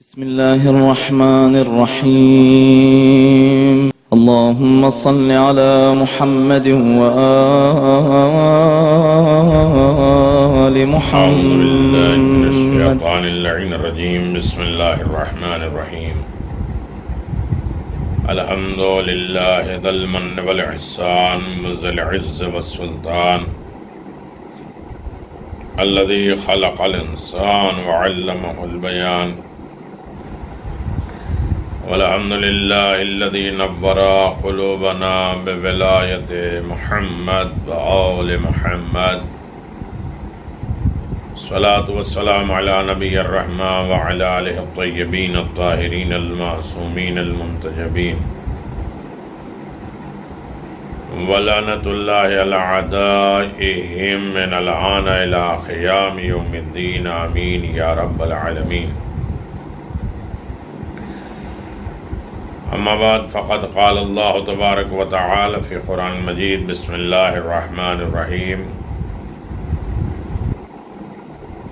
بسم الله الرحمن الرحيم. اللهم صل على محمد وآل محمد. أعوذ بالله من الشيطان اللعين الرجيم. بسم الله الرحمن الرحيم. الحمد لله ذا المن والإحسان وذي العز والسلطان الذي خلق الإنسان وعلمه البيان. والحمد لله الذي نور قلوبنا بولاية محمد وآل محمد. الصلاة والسلام على نبي الرحمة وعلى آله الطيبين الطاهرين المعصومين المنتجبين. ولعنة الله على أعدائهم من الآن إلى قيام يوم الدين. آمين يا رب العالمين. أما بعد فقد قال الله تبارك وتعالى في قرآن المجيد. بسم الله الرحمن الرحيم.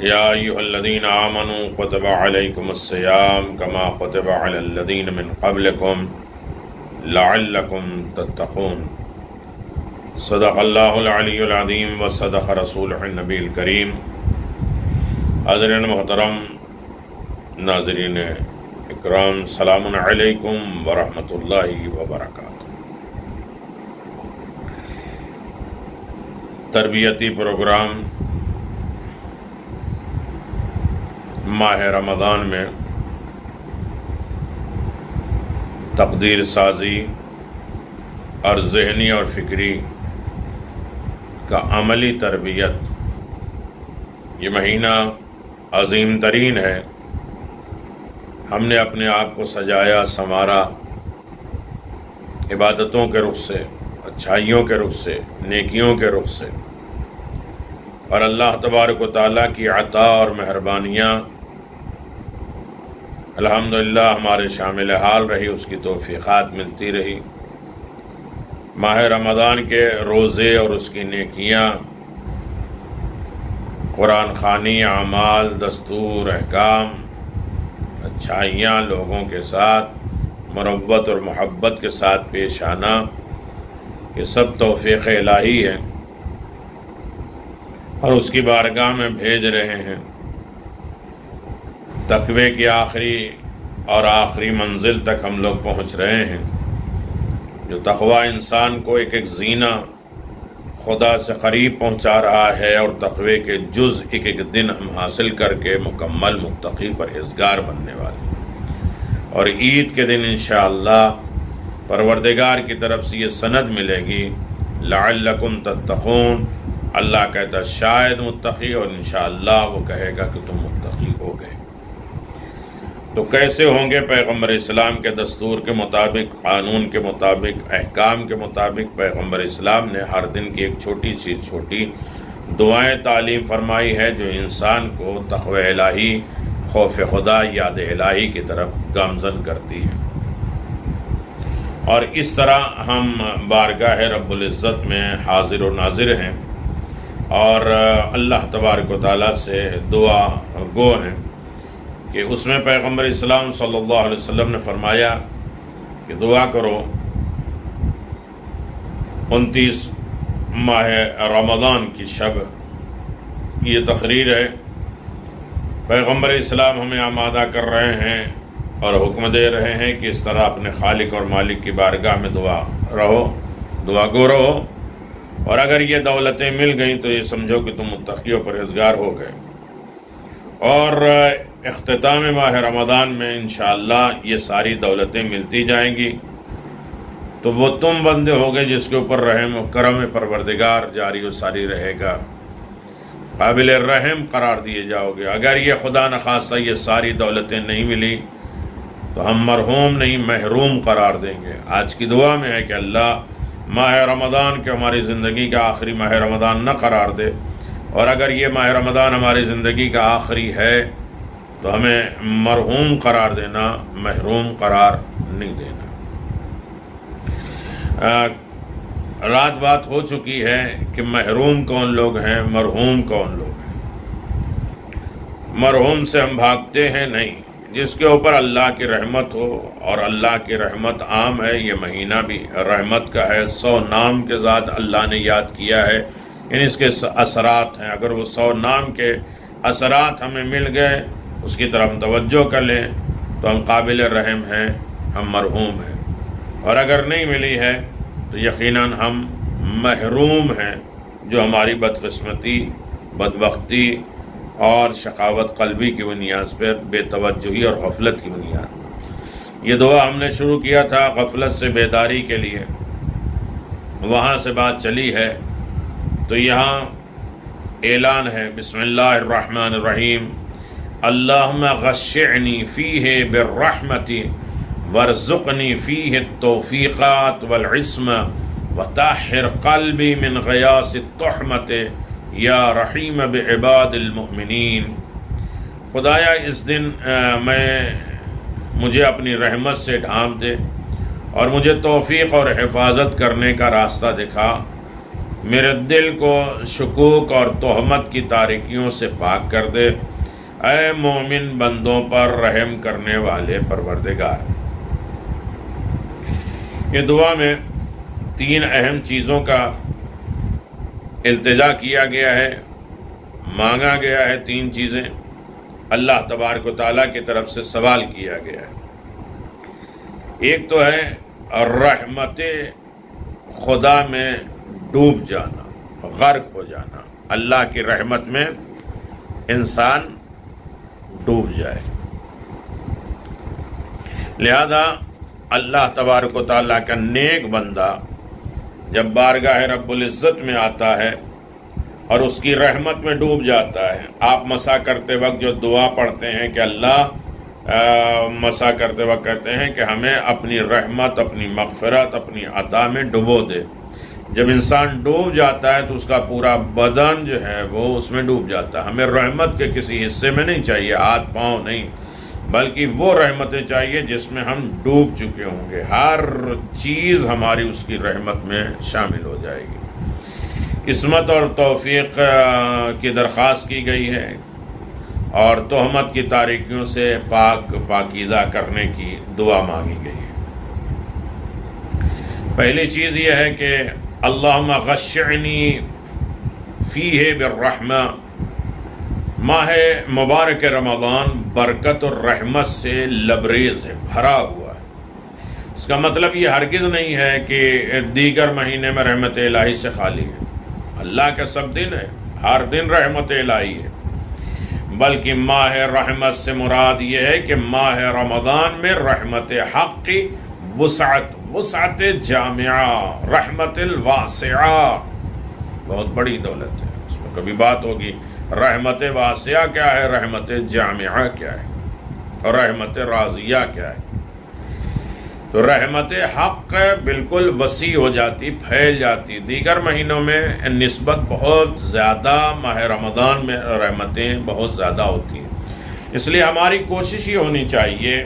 يا أيها الذين آمنوا كتب عليكم الصيام كما كتب على الذين من قبلكم لعلكم تتقون. صدق الله العلي العظيم وصدق رسوله النبي الكريم. حاضرین محترم، ناظرین اکرام، سلام علیکم ورحمۃ اللہ وبرکاتہ۔ تربیتی پروگرام ماہ رمضان میں تقدیر سازی اور ذہنی اور فکری کا عملی تربیت، یہ مہینہ عظیم ترین ہے۔ ہم نے اپنے آپ کو سجایا سنوارا عبادتوں کے رخ سے، اچھائیوں کے رخ سے، نیکیوں کے رخ سے، اور اللہ تبارک و تعالیٰ کی عطا اور مہربانیاں الحمدللہ ہمارے شامل حال رہی، اس کی توفیقات ملتی رہی۔ ماہ رمضان کے روزے اور اس کی نیکیاں، قرآن خوانی، اعمال، دستور، احکام، اچھائیاں، لوگوں کے ساتھ مروت اور محبت کے ساتھ پیش آنا، یہ سب توفیق الہی ہے اور اس کی بارگاہ میں بھیج رہے ہیں۔ تقوی کی آخری منزل تک ہم لوگ پہنچ رہے ہیں، جو تقوی انسان کو ایک ایک زینہ خدا سے قریب پہنچا رہا ہے، اور تقوی کے جز ایک ایک دن ہم حاصل کر کے مکمل متقی پرہیزگار بننے والے، اور عید کے دن انشاءاللہ پروردگار کی طرف سے یہ سند ملے گی لعلکم تتقون۔ اللہ کہتا شاید متقی، اور انشاءاللہ وہ کہے گا کہ تم متقی ہو گئے۔ تو کیسے ہوں گے؟ پیغمبر اسلام کے دستور کے مطابق، قانون کے مطابق، احکام کے مطابق پیغمبر اسلام نے ہر دن کی ایک چھوٹی دعائیں تعلیم فرمائی ہے، جو انسان کو تقوی الہی، خوف خدا، یاد الہی کی طرف گامزن کرتی ہے۔ اور اس طرح ہم بارگاہ رب العزت میں حاضر و ناظر ہیں، اور اللہ تبارک و تعالیٰ سے دعا گو ہیں کہ اس میں پیغمبر اسلام صلی اللہ علیہ وسلم نے فرمایا کہ دعا کرو 29 ماہ رمضان کی شب۔ یہ تقریر ہے، پیغمبر اسلام ہمیں آمادہ کر رہے ہیں اور حکم دے رہے ہیں کہ اس طرح اپنے خالق اور مالک کی بارگاہ میں دعا گو رہو، اور اگر یہ دولتیں مل گئیں تو یہ سمجھو کہ تم متقی و پرہیزگار ہو گئے۔ اور اختتام ماہ رمضان میں انشاءاللہ یہ ساری دولتیں ملتی جائیں گی، تو وہ تم بندے ہوگے جس کے اوپر رحم و کرم پروردگار جاری و ساری رہے گا، قابل رحم قرار دیے جاؤ گے۔ اگر یہ خدا نخواستہ یہ ساری دولتیں نہیں ملی تو ہم مرحوم نہیں، محروم قرار دیں گے۔ آج کی دعا میں ہے کہ اللہ ماہ رمضان کے ہماری زندگی کا آخری ماہ رمضان نہ قرار دے، اور اگر یہ ماہ رمضان ہماری زندگی کا آخری ہے تو ہمیں مرحوم قرار دینا، محروم قرار نہیں دینا۔ رات بات ہو چکی ہے کہ محروم کون لوگ ہیں، مرحوم کون لوگ ہیں۔ مرحوم سے ہم بھاگتے ہیں نہیں، جس کے اوپر اللہ کی رحمت ہو، اور اللہ کی رحمت عام ہے، یہ مہینہ بھی رحمت کا ہے، 100 نام کے ساتھ اللہ نے یاد کیا ہے، یعنی اس کے اثرات ہیں، اگر وہ 100 نام کے اثرات ہمیں مل گئے، اس کی طرف ہم توجہ کر لیں تو ہم قابل رحم ہیں، ہم مرحوم ہیں، اور اگر نہیں ملی ہے تو یقیناً ہم محروم ہیں، جو ہماری بدقسمتی، بدبختی اور شقاوت قلبی کی بنیاد پر، بے توجہی اور غفلت کی بنیاد۔ یہ دعا ہم نے شروع کیا تھا غفلت سے بیداری کے لیے، وہاں سے بات چلی ہے تو یہاں اعلان ہے، بسم اللہ الرحمن الرحیم، اللہم غشعنی فیہ بالرحمت وارزقنی فیہ التوفیقات والعصم وطہر قلبی من غیاس التحمت یا رحیم بعباد المؤمنین۔ خدایا اس دن مجھے اپنی رحمت سے ڈھانپ دے اور مجھے توفیق اور حفاظت کرنے کا راستہ دکھا، میرے دل کو شکوک اور تہمت کی تاریکیوں سے پاک کر دے، اے مومن بندوں پر رحم کرنے والے پروردگار۔ یہ دعا میں 3 اہم چیزوں کا التجا کیا گیا ہے، مانگا گیا ہے 3 چیزیں، اللہ تبارک و تعالیٰ کی طرف سے سوال کیا گیا ہے۔ ایک تو ہے رحمت خدا میں ڈوب جانا، غرق ہو جانا، اللہ کی رحمت میں انسان ڈوب جائے، لہذا اللہ تبارک و تعالیٰ کا نیک بندہ جب بارگاہ رب العزت میں آتا ہے اور اس کی رحمت میں ڈوب جاتا ہے، آپ مسا کرتے وقت جو دعا پڑھتے ہیں کہ اللہ مسا کرتے وقت کہتے ہیں کہ ہمیں اپنی رحمت، اپنی مغفرت، اپنی عطا میں ڈبو دے۔ جب انسان ڈوب جاتا ہے تو اس کا پورا بدن جو ہے وہ اس میں ڈوب جاتا ہے۔ ہمیں رحمت کے کسی حصے میں نہیں چاہیے، ہاتھ پاؤں نہیں، بلکہ وہ رحمتیں چاہیے جس میں ہم ڈوب چکے ہوں گے، ہر چیز ہماری اس کی رحمت میں شامل ہو جائے گی۔ عصمت اور توفیق کی درخواست کی گئی ہے اور تہمت کی تاریکیوں سے پاکیزہ کرنے کی دعا مانگی گئی ہے۔ پہلی چیز یہ ہے کہ اللہم غشعنی فیہ بالرحمہ، ماہ مبارک رمضان برکت اور رحمت سے لبریز ہے، بھرا ہوا ہے۔ اس کا مطلب یہ ہرگز نہیں ہے کہ دیگر مہینے میں رحمت الہی سے خالی ہے، اللہ کا سب دن ہے، ہر دن رحمت الہی ہے، بلکہ ماہ رحمت سے مراد یہ ہے کہ ماہ رمضان میں رحمت حق کی وسعت جامعہ، رحمت الواسعہ بہت بڑی دولت ہے۔ اس میں کبھی بات ہوگی رحمت واسعہ کیا ہے، رحمت جامعہ کیا ہے، اور رحمت راضیہ کیا ہے۔ تو رحمت حق بالکل وسیع ہو جاتی، پھیل جاتی، دیگر مہینوں میں نسبت بہت زیادہ ماہ رمضان میں رحمتیں بہت زیادہ ہوتی ہیں۔ اس لیے ہماری کوشش یہ ہونی چاہیے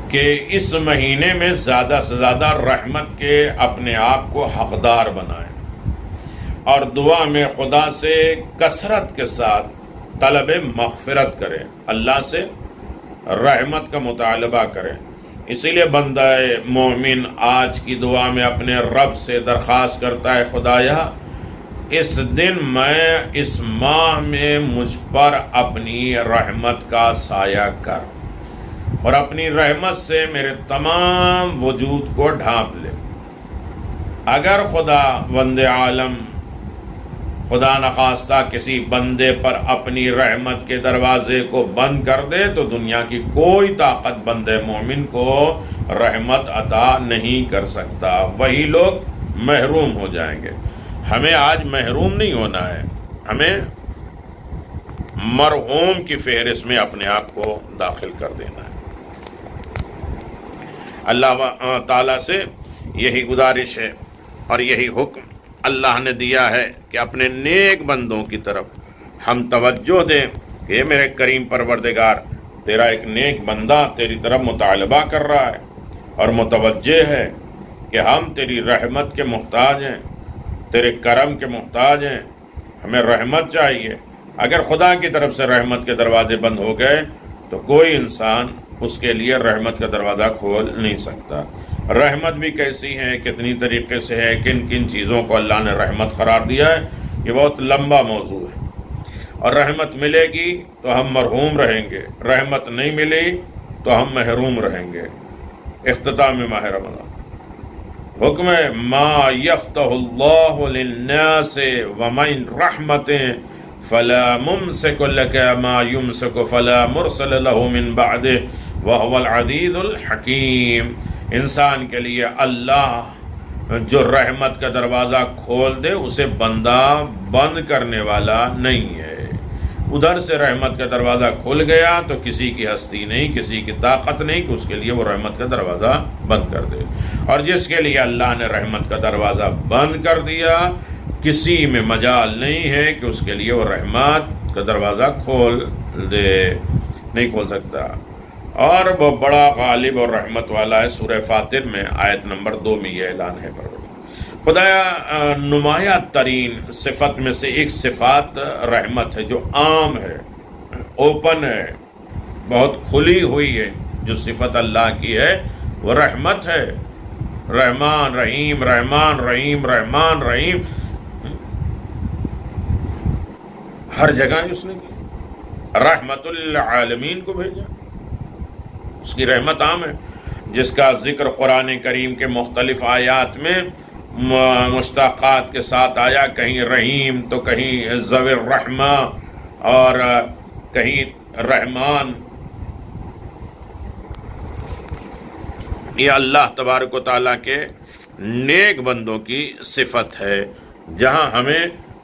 کہ اس مہینے میں زیادہ سے زیادہ رحمت کے اپنے آپ کو حقدار بنائیں، اور دعا میں خدا سے کثرت کے ساتھ طلب مغفرت کریں، اللہ سے رحمت کا مطالبہ کریں۔ اسی لیے بندہ مومن آج کی دعا میں اپنے رب سے درخواست کرتا ہے، خدایا اس دن میں اس ماہ میں مجھ پر اپنی رحمت کا سایہ کر، اور اپنی رحمت سے میرے تمام وجود کو ڈھانپ لے۔ اگر خدا بند عالم خدا نخواستہ کسی بندے پر اپنی رحمت کے دروازے کو بند کر دے تو دنیا کی کوئی طاقت بندے مومن کو رحمت عطا نہیں کر سکتا، وہی لوگ محروم ہو جائیں گے۔ ہمیں آج محروم نہیں ہونا ہے، ہمیں مرحوم کی فہرست میں اپنے آپ کو داخل کر دینا ہے۔ اللہ تعالیٰ سے یہی گزارش ہے اور یہی حکم اللہ نے دیا ہے کہ اپنے نیک بندوں کی طرف ہم توجہ دیں کہ اے میرے کریم پروردگار، تیرا ایک نیک بندہ تیری طرف مطالبہ کر رہا ہے اور متوجہ ہے کہ ہم تیری رحمت کے محتاج ہیں، تیرے کرم کے محتاج ہیں، ہمیں رحمت چاہیے، اگر خدا کی طرف سے رحمت کے دروازے بند ہو گئے تو کوئی انسان اس کے لیے رحمت کا دروازہ کھول نہیں سکتا۔ رحمت بھی کیسی ہے، کتنی طریقے سے ہے، کن کن چیزوں کو اللہ نے رحمت قرار دیا ہے، یہ بہت لمبا موضوع ہے۔ اور رحمت ملے گی تو ہم مرحوم رہیں گے، رحمت نہیں ملی تو ہم محروم رہیں گے۔ اختتام ماہ رمضان حکم ما یفتح اللہ للناس ومن رحمت فلا ممسک لک ما یمسک فلا مرسل له من بعده وهو العزیز الحکیم۔ انسان کے لیے اللہ جو رحمت کا دروازہ کھول دے اسے بندہ بند کرنے والا نہیں ہے۔ ادھر سے رحمت کا دروازہ کھل گیا تو کسی کی ہستی نہیں، کسی کی طاقت نہیں کہ اس کے لیے وہ رحمت کا دروازہ بند کر دے۔ اور جس کے لیے اللہ نے رحمت کا دروازہ بند کر دیا کسی میں مجال نہیں ہے کہ اس کے لیے وہ رحمت کا دروازہ کھول دے، نہیں کھول سکتا۔ اور وہ بڑا غالب اور رحمت والا ہے۔ سورہ فاطر میں آیت نمبر 2 میں یہ اعلان ہے۔ خدایا نمایاں ترین صفت میں سے ایک صفات رحمت ہے جو عام ہے، اوپن ہے، بہت کھلی ہوئی ہے۔ جو صفت اللہ کی ہے وہ رحمت ہے، رحمان رحیم، رحمان رحیم، رحمان رحیم، ہر جگہ اس نے کی۔ رحمت للعالمین کو بھیجا، اس کی رحمت عام ہے، جس کا ذکر قرآن کریم کے مختلف آیات میں مشتقات کے ساتھ آیا، کہیں رحیم تو کہیں ذوی الرحمہ اور کہیں رحمان۔ یہ اللہ تبارک و تعالیٰ کے نیک بندوں کی صفت ہے، جہاں ہمیں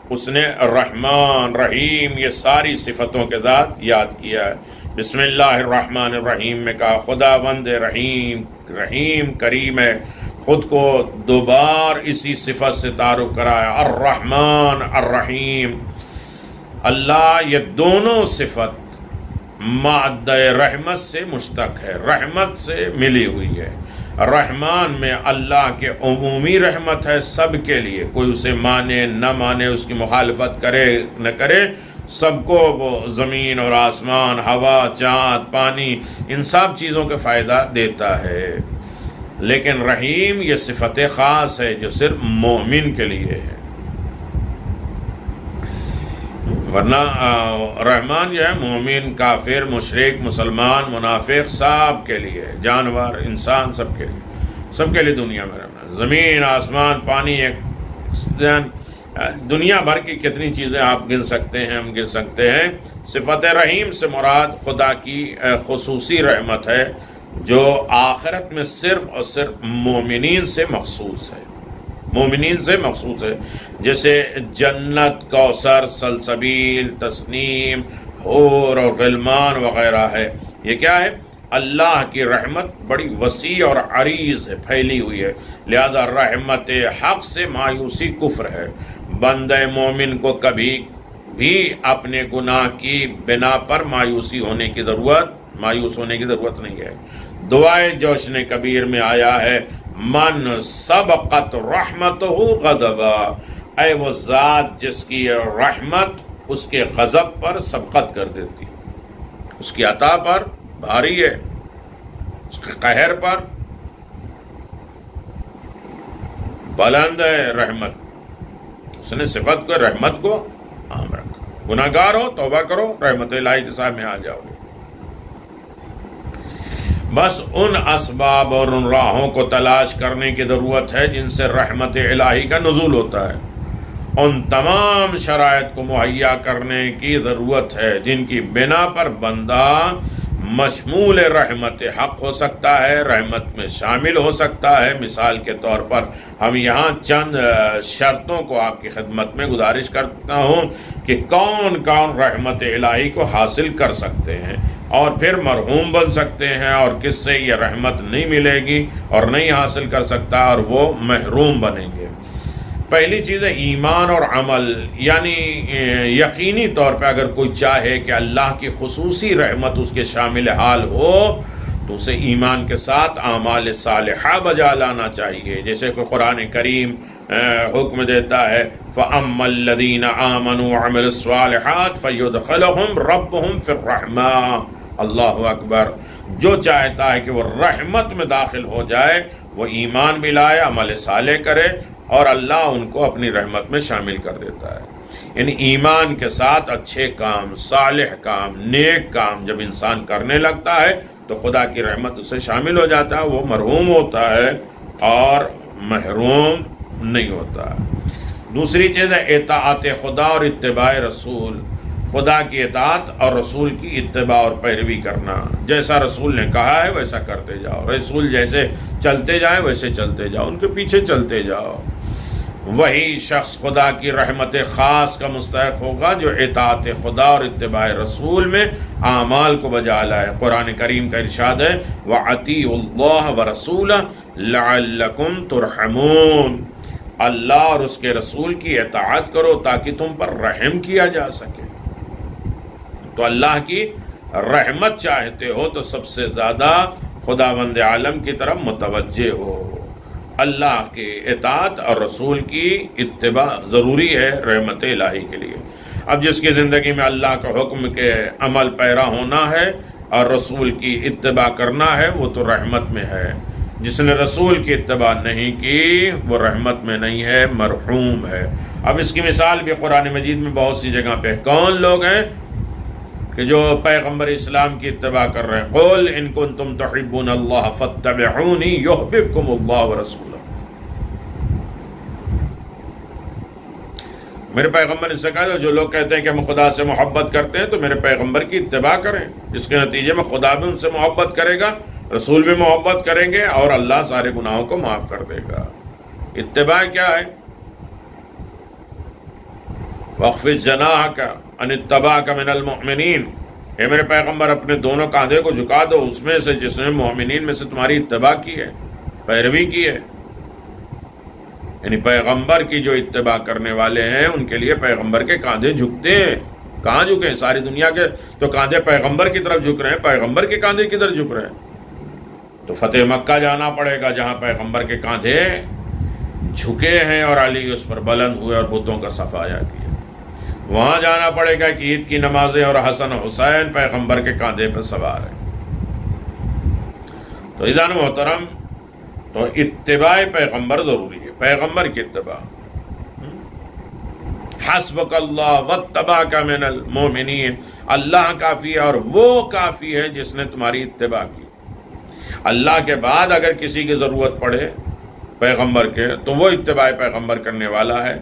اس نے رحمان رحیم یہ ساری صفتوں کے ساتھ یاد کیا ہے۔ بسم اللہ الرحمن الرحیم میں کہا خدا بند رحیم، رحیم کریم ہے، خود کو دوبار اسی صفت سے تعارف کرایا، الرحمن الرحیم۔ اللہ یہ دونوں صفت مادہ رحمت سے مشتق ہے، رحمت سے ملی ہوئی ہے۔ رحمان میں اللہ کے عمومی رحمت ہے سب کے لیے، کوئی اسے مانے نہ مانے، اس کی مخالفت کرے نہ کرے، سب کو وہ زمین اور آسمان، ہوا، چاند، پانی، ان سب چیزوں کے فائدہ دیتا ہے۔ لیکن رحیم یہ صفت خاص ہے جو صرف مومن کے لیے ہے، ورنہ رحمان جو ہے مومن، کافر، مشرک، مسلمان، منافق سب کے لیے، جانور، انسان، سب کے لیے دنیا میں رحمان۔ زمین، آسمان، پانی، دنیا بھر کی کتنی چیزیں آپ گن سکتے ہیں، ہم گن سکتے ہیں۔ صفت رحیم سے مراد خدا کی خصوصی رحمت ہے جو آخرت میں صرف اور صرف مومنین سے مخصوص ہے، مومنین سے مخصوص ہے، جیسے جنت، کوثر، سلسبیل، تسنیم، حور اور غلمان وغیرہ ہے۔ یہ کیا ہے؟ اللہ کی رحمت بڑی وسیع اور عریض ہے، پھیلی ہوئی ہے، لہذا رحمت حق سے مایوسی کفر ہے۔ بندہ مومن کو کبھی بھی اپنے گناہ کی بنا پر مایوس ہونے کی ضرورت نہیں ہے۔ دعائے جوشن کبیر میں آیا ہے، من سبقت رحمتہ غضبا، اے وہ ذات جس کی رحمت اس کے غضب پر سبقت کر دیتی، اس کی عطا پر بھاری ہے، اس کے قہر پر بلند ہے رحمت۔ اس نے صفت کو، رحمت کو عام رکھا۔ گناہگار ہو توبہ کرو، رحمت الہی کے سامنے آ جاؤ گے۔ بس ان اسباب اور ان راہوں کو تلاش کرنے کی ضرورت ہے جن سے رحمت الہی کا نزول ہوتا ہے، ان تمام شرائط کو مہیا کرنے کی ضرورت ہے جن کی بنا پر بندہ مشمول رحمت حق ہو سکتا ہے، رحمت میں شامل ہو سکتا ہے۔ مثال کے طور پر ہم یہاں چند شرطوں کو آپ کی خدمت میں گزارش کرتا ہوں کہ کون کون رحمت الہی کو حاصل کر سکتے ہیں اور پھر مرحوم بن سکتے ہیں، اور کس سے یہ رحمت نہیں ملے گی اور نہیں حاصل کر سکتا اور وہ محروم بنیں گے۔ پہلی چیز ہے ایمان اور عمل، یعنی یقینی طور پہ اگر کوئی چاہے کہ اللہ کی خصوصی رحمت اس کے شامل حال ہو تو اسے ایمان کے ساتھ اعمال صالحہ بجا لانا چاہیے، جیسے کہ قرآن کریم حکم دیتا ہے فَأَمَّا الَّذِينَ آمَنُوا وَعَمِلُوا الصَّالِحَاتِ فَيُدْخِلُهُمْ رَبُّهُمْ فِي الرَّحْمَةِ۔ اللہ اکبر۔ جو چاہتا ہے کہ وہ رحمت میں داخل ہو جائے، وہ ایمان بھی لائے، عمل صالح کرے، اور اللہ ان کو اپنی رحمت میں شامل کر دیتا ہے۔ یعنی ایمان کے ساتھ اچھے کام، صالح کام، نیک کام جب انسان کرنے لگتا ہے تو خدا کی رحمت اسے شامل ہو جاتا ہے، وہ مرحوم ہوتا ہے اور محروم نہیں ہوتا۔ دوسری چیز ہے اطاعت خدا اور اتباع رسول، خدا کی اطاعت اور رسول کی اتباع اور پیروی کرنا۔ جیسا رسول نے کہا ہے ویسا کرتے جاؤ، رسول جیسے چلتے جائیں ویسے چلتے جاؤ، ان کے پیچھے چلتے جاؤ۔ وہی شخص خدا کی رحمت خاص کا مستحق ہوگا جو اطاعت خدا اور اتباع رسول میں اعمال کو بجا لائے۔ قرآن کریم کا ارشاد ہے وَأَطِیعُوا اللَّهَ وَرَسُولَهُ لَعَلَّكُمْ تُرْحَمُونَ، اللہ اور اس کے رسول کی اطاعت کرو تاکہ تم پر رحم کیا جا سکے۔ تو اللہ کی رحمت چاہتے ہو تو سب سے زیادہ خداوند عالم کی طرف متوجہ ہو۔ اللہ کی اطاعت اور رسول کی اتباع ضروری ہے رحمت الہی کے لیے۔ اب جس کی زندگی میں اللہ کے حکم کے عمل پیرا ہونا ہے اور رسول کی اتباع کرنا ہے وہ تو رحمت میں ہے، جس نے رسول کی اتباع نہیں کی وہ رحمت میں نہیں ہے، مرحوم ہے۔ اب اس کی مثال بھی قرآن مجید میں بہت سی جگہ پہ کون لوگ ہیں کہ جو پیغمبر اسلام کی اتباع کر رہے ہیں؟ قُلْ إِن كُنتُمْ تُحِبُّونَ اللَّهَ فَاتَّبِعُونِي يُحْبِبْكُمُ اللَّهُ وَرَسُولُهُ۔ میرے پیغمبر نے سے کہا جو لوگ کہتے ہیں کہ ہم خدا سے محبت کرتے ہیں تو میرے پیغمبر کی اتباع کریں، اس کے نتیجے میں خدا بھی ان سے محبت کرے گا، رسول بھی محبت کریں گے، اور اللہ سارے گناہوں کو معاف کر دے گا۔ اتباع کیا ہے؟ وَاخْفِضْ جَنَاحَكَ ان اتبعك من المؤمنین، اے میرے پیغمبر اپنے دونوں کاندھے کو جھکا دو اس میں سے جس نے مومنین میں سے تمہاری اتباع کی ہے، پیروی کی ہے۔ یعنی پیغمبر کی جو اتباع کرنے والے ہیں ان کے لیے پیغمبر کے کاندھے جھکتے ہیں۔ کہاں جھکے ہیں؟ ساری دنیا کے تو کاندھے پیغمبر کی طرف جھک رہے ہیں، پیغمبر کے کاندھے کدھر جھک رہے ہیں؟ تو فتح مکہ جانا پڑے گا جہاں پیغمبر کے کاندھے جھکے ہیں اور علی اس پر بلند ہوئے اور بتوں کا صفایا کیا۔ وہاں جانا پڑے گا کہ عید کی نمازیں اور حسن حسین پیغمبر کے کاندھے پر سوار ہیں۔ تو عزیزان محترم، تو اتباع پیغمبر ضروری ہے، پیغمبر کی اتباع۔ حسبک اللہ واتبعک من المؤمنین، اللہ کافی ہے اور وہ کافی ہے جس نے تمہاری اتباع کی۔ اللہ کے بعد اگر کسی کی ضرورت پڑے پیغمبر کے تو وہ اتباع پیغمبر کرنے والا ہے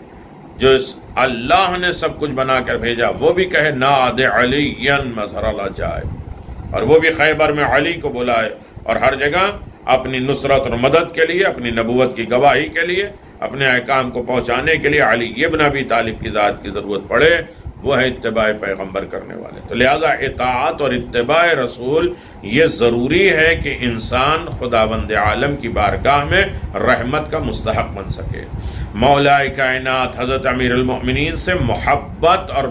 جو اس اللہ نے سب کچھ بنا کر بھیجا۔ وہ بھی کہے ناد علی مظہر العجائب، اور وہ بھی خیبر میں علی کو بلائے، اور ہر جگہ اپنی نصرت اور مدد کے لیے، اپنی نبوت کی گواہی کے لیے، اپنے احکام کو پہنچانے کے لیے علی ابن ابی طالب کی ذات کی ضرورت پڑے، وہ ہے اتباع پیغمبر کرنے والے۔ تو لہذا اطاعت اور اتباع رسول یہ ضروری ہے کہ انسان خداوند عالم کی بارگاہ میں رحمت کا مستحق بن سکے۔ مولا کائنات حضرت امیر المؤمنین سے محبت اور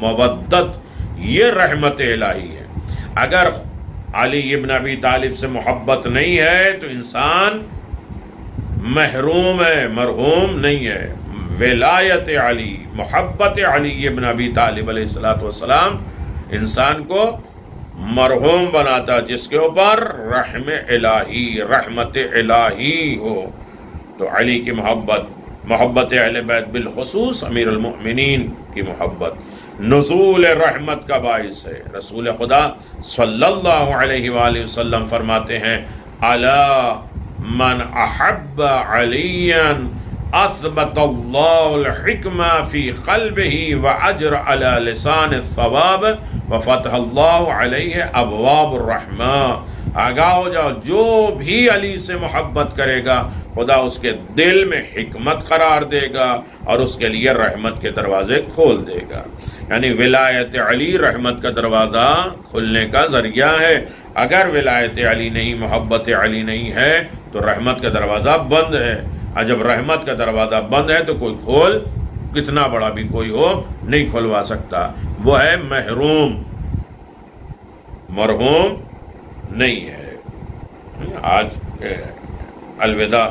مودت یہ رحمت الہی ہے۔ اگر علی ابن ابی طالب سے محبت نہیں ہے تو انسان محروم ہے، مرحوم نہیں ہے۔ ولایت علی، محبت علی ابن ابی طالب علیہ السلام انسان کو مرحوم بناتا جس کے اوپر رحم الہی، رحمت الہی ہو۔ تو علی کی محبت اہل بیت بالخصوص امیر المؤمنین کی محبت نزول رحمت کا باعث ہے۔ رسول خدا صلی اللہ علیہ وآلہ وسلم فرماتے ہیں الا من احب علیا اثبت اللہ الحکمہ فی قلبہ واجر علی لسان الثواب وفتح اللہ علیہ ابواب الرحمہ۔ آگاہ ہو جاؤ، جو بھی علی سے محبت کرے گا خدا اس کے دل میں حکمت قرار دے گا اور اس کے لیے رحمت کے دروازے کھول دے گا۔ یعنی ولایت علی رحمت کا دروازہ کھلنے کا ذریعہ ہے۔ اگر ولایت علی نہیں، محبت علی نہیں ہے تو رحمت کا دروازہ بند ہے، اور جب رحمت کا دروازہ بند ہے تو کوئی کھول، کتنا بڑا بھی کوئی ہو، نہیں کھلوا سکتا۔ وہ ہے محروم، مرحوم نہیں ہے۔ آج الوداع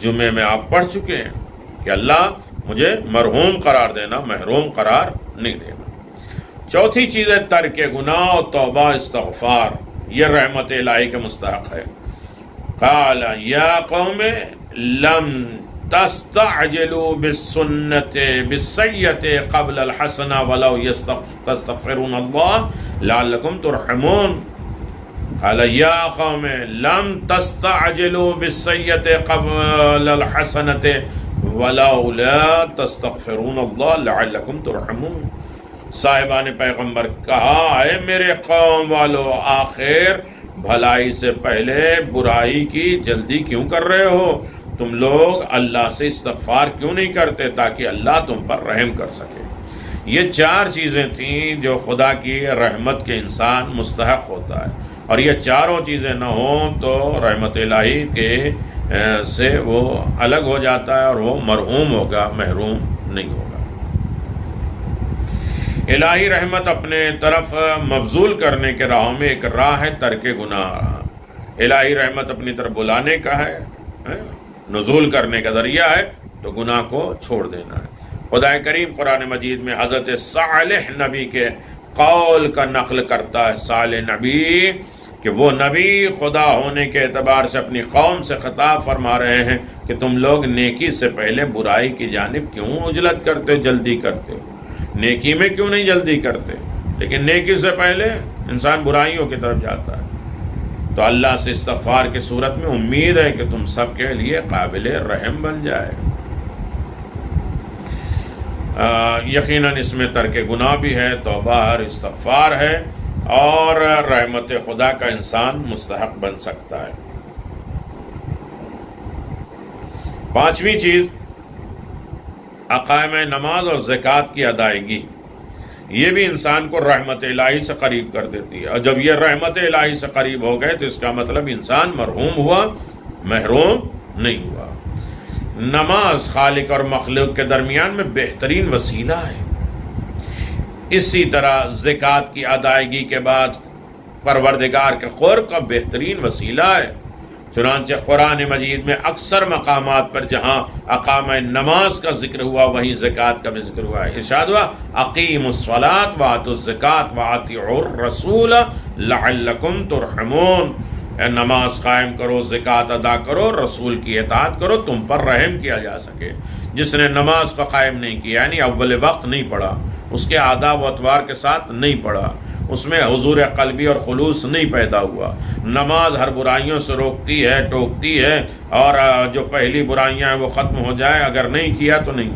جمعے میں آپ پڑھ چکے ہیں کہ اللہ مجھے مرحوم قرار دینا، محروم قرار نہیں دینا۔ چوتھی چیز ہے ترک گناہ و توبہ استغفار، یہ رحمت الہی کے مستحق ہے۔ قال یا قوم لم تستعجلوا بالسنت بالسیئۃ قبل الحسنہ ولو تستغفرون اللہ لعلکم ترحمون۔ قال یا قوم لم تستعجلوا بالسیئۃ قبل الحسنۃ ولولا تستغفرون اللہ لعلکم ترحمون۔ صاحبان پیغمبر کہا، اے میرے قوم والو، آخر بھلائی سے پہلے برائی کی جلدی کیوں کر رہے ہو؟ تم لوگ اللہ سے استغفار کیوں نہیں کرتے تاکہ اللہ تم پر رحم کر سکے؟ یہ چار چیزیں تھیں جو خدا کی رحمت کے انسان مستحق ہوتا ہے، اور یہ چاروں چیزیں نہ ہوں تو رحمت الہی کے سے وہ الگ ہو جاتا ہے اور وہ مرحوم ہوگا، محروم نہیں ہوگا۔ الہی رحمت اپنے طرف مبذول کرنے کے راہوں میں ایک راہ ہے ترک گناہ۔ الہی رحمت اپنی طرف بلانے کا ہے، نزول کرنے کا ذریعہ ہے، تو گناہ کو چھوڑ دینا ہے۔ خدا کریم قرآن مجید میں حضرت صالح نبی کے قول کا نقل کرتا ہے، صالح نبی، کہ وہ نبی خدا ہونے کے اعتبار سے اپنی قوم سے خطاب فرما رہے ہیں کہ تم لوگ نیکی سے پہلے برائی کی جانب کیوں عجلت کرتے ہو، جلدی کرتے ہو؟ نیکی میں کیوں نہیں جلدی کرتے؟ لیکن نیکی سے پہلے انسان برائیوں کی طرف جاتا ہے۔ تو اللہ سے استغفار کی صورت میں امید ہے کہ تم سب کے لیے قابل رحم بن جائے۔ یقیناً اس میں ترک گناہ بھی ہے، توبہ اور استغفار ہے، اور رحمت خدا کا انسان مستحق بن سکتا ہے۔ پانچویں چیز اقامہ نماز اور زکوٰۃ کی ادائیگی، یہ بھی انسان کو رحمت الہی سے قریب کر دیتی ہے، اور جب یہ رحمت الہی سے قریب ہو گئے تو اس کا مطلب انسان مرحوم ہوا، محروم نہیں ہوا۔ نماز خالق اور مخلوق کے درمیان میں بہترین وسیلہ ہے۔ اسی طرح زکوٰۃ کی ادائیگی کے بعد پروردگار کے قرب کا بہترین وسیلہ ہے۔ چنانچہ قرآن مجید میں اکثر مقامات پر جہاں اقامہ نماز کا ذکر ہوا وہیں زکوٰۃ کا بھی ذکر ہوا ہے۔ ارشاد ہوا اقیموا الصلاۃ وآتوا الزکاۃ وأطیعوا الرسول لعلکم ترحمون، اے نماز قائم کرو، زکوٰۃ ادا کرو، رسول کی اطاعت کرو، تم پر رحم کیا جا سکے۔ جس نے نماز کا قائم نہیں کیا، یعنی اول وقت نہیں پڑھا، اس کے آداب و اطوار کے ساتھ نہیں پڑھا، اس میں حضور قلبی اور خلوص نہیں پیدا ہوا، نماز ہر برائیوں سے روکتی ہے، ٹوکتی ہے، اور جو پہلی برائیاں ہیں وہ ختم ہو جائے، اگر نہیں کیا تو نہیں۔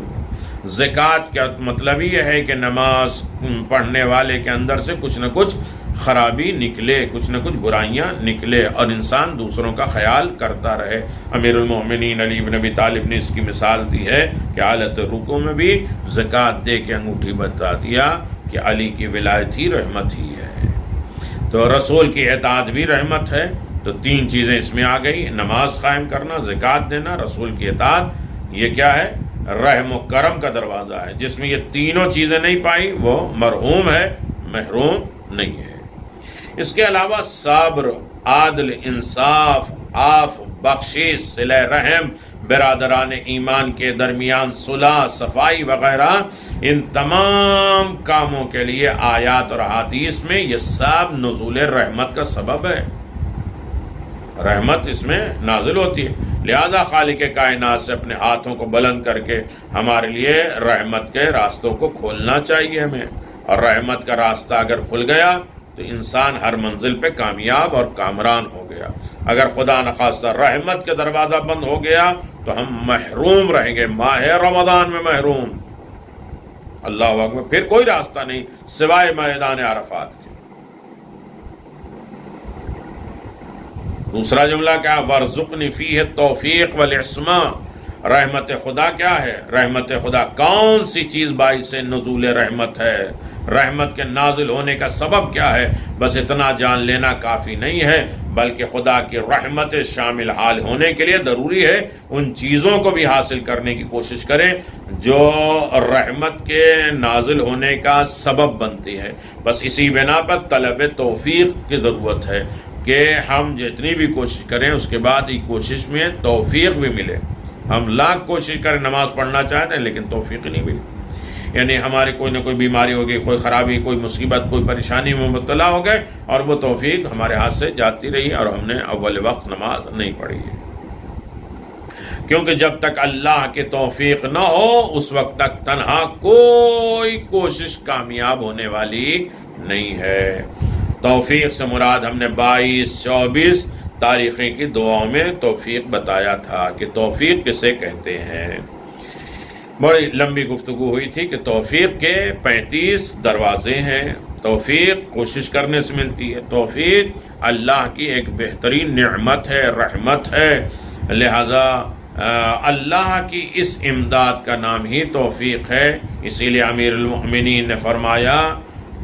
زکوٰۃ کا مطلب یہ ہے کہ نماز پڑھنے والے کے اندر سے کچھ نہ کچھ خرابی نکلے، کچھ نہ کچھ برائیاں نکلے، اور انسان دوسروں کا خیال کرتا رہے۔ امیر المومنین علی بن ابی طالب نے اس کی مثال دی ہے کہ حالت رکوع میں بھی زکوٰۃ دے کے انگوٹھی بتا دیا کہ علی کی ولایت ہی رحمت ہی ہے۔ تو رسول کی اطاعت بھی رحمت ہے۔ تو تین چیزیں اس میں آ گئی، نماز قائم کرنا، زکوٰۃ دینا، رسول کی اطاعت، یہ کیا ہے؟ رحم و کرم کا دروازہ ہے۔ جس میں یہ تینوں چیزیں نہیں پائی وہ مرحوم ہے، محروم نہیں ہے۔ اس کے علاوہ صبر، عدل، انصاف، عفو، بخشش، صلہ رحم، برادران ایمان کے درمیان صلح، صفائی وغیرہ، ان تمام کاموں کے لیے آیات اور احادیث میں یہ سب نزول رحمت کا سبب ہے۔ رحمت اس میں نازل ہوتی ہے، لہذا خالق کائنات سے اپنے ہاتھوں کو بلند کر کے ہمارے لیے رحمت کے راستوں کو کھولنا چاہیے ہمیں، اور رحمت کا راستہ اگر کھل گیا تو انسان ہر منزل پہ کامیاب اور کامران ہو گیا۔ اگر خدا نخواستہ رحمت کے دروازہ بند ہو گیا تو ہم محروم رہیں گے، ماہ رمضان میں محروم۔ اللہ اکبر، پھر کوئی راستہ نہیں سوائے میدان عرفات کے۔ دوسرا جملہ کیا؟ وَارْزُقْنِي فِيهِ التَّوْفِيقَ وَالْعِصْمَةَ۔ رحمت خدا کیا ہے؟ رحمت خدا کون سی چیز باعث نزول رحمت ہے؟ رحمت کے نازل ہونے کا سبب کیا ہے؟ بس اتنا جان لینا کافی نہیں ہے، بلکہ خدا کی رحمت شامل حال ہونے کے لیے ضروری ہے ان چیزوں کو بھی حاصل کرنے کی کوشش کریں جو رحمت کے نازل ہونے کا سبب بنتی ہے۔ بس اسی بنا پر طلب توفیق کی ضرورت ہے کہ ہم جتنی بھی کوشش کریں اس کے بعد یہ کوشش میں توفیق بھی ملے، ہم لاکھ کوشش کریں نماز پڑھنا چاہتے ہیں لیکن توفیق نہیں ملی. یعنی ہماری کوئی نہ کوئی بیماری ہو گئی، کوئی خرابی، کوئی مصیبت، کوئی پریشانی میں مبتلا ہو گئے اور وہ توفیق ہمارے ہاتھ سے جاتی رہی اور ہم نے اول وقت نماز نہیں پڑھی ہے. کیونکہ جب تک اللہ کی توفیق نہ ہو اس وقت تک تنہا کوئی کوشش کامیاب ہونے والی نہیں ہے. توفیق سے مراد ہم نے 22 24 تاریخیں کی دعاؤں میں توفیق بتایا تھا کہ توفیق کسے کہتے ہیں. بڑی لمبی گفتگو ہوئی تھی کہ توفیق کے 35 دروازے ہیں. توفیق کوشش کرنے سے ملتی ہے. توفیق اللہ کی ایک بہترین نعمت ہے، رحمت ہے. لہذا اللہ کی اس امداد کا نام ہی توفیق ہے. اسی لیے امیر المؤمنین نے فرمایا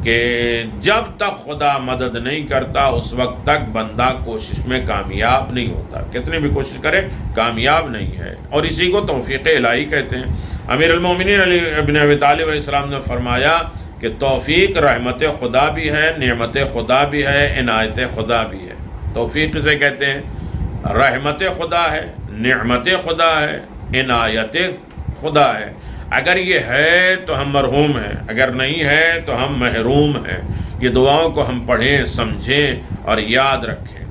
کہ جب تک خدا مدد نہیں کرتا اس وقت تک بندہ کوشش میں کامیاب نہیں ہوتا. کتنی بھی کوشش کرے کامیاب نہیں ہے، اور اسی کو توفیق الہی کہتے ہیں. امیر المومنین علی ابن ابی طالب علیہ السلام نے فرمایا کہ توفیق رحمت خدا بھی ہے، نعمت خدا بھی ہے، عنایت خدا بھی ہے. توفیق کسے کہتے ہیں؟ رحمت خدا ہے، نعمت خدا ہے، عنایت خدا ہے. اگر یہ ہے تو ہم مرحوم ہیں، اگر نہیں ہے تو ہم محروم ہیں. یہ دعاؤں کو ہم پڑھیں، سمجھیں اور یاد رکھیں.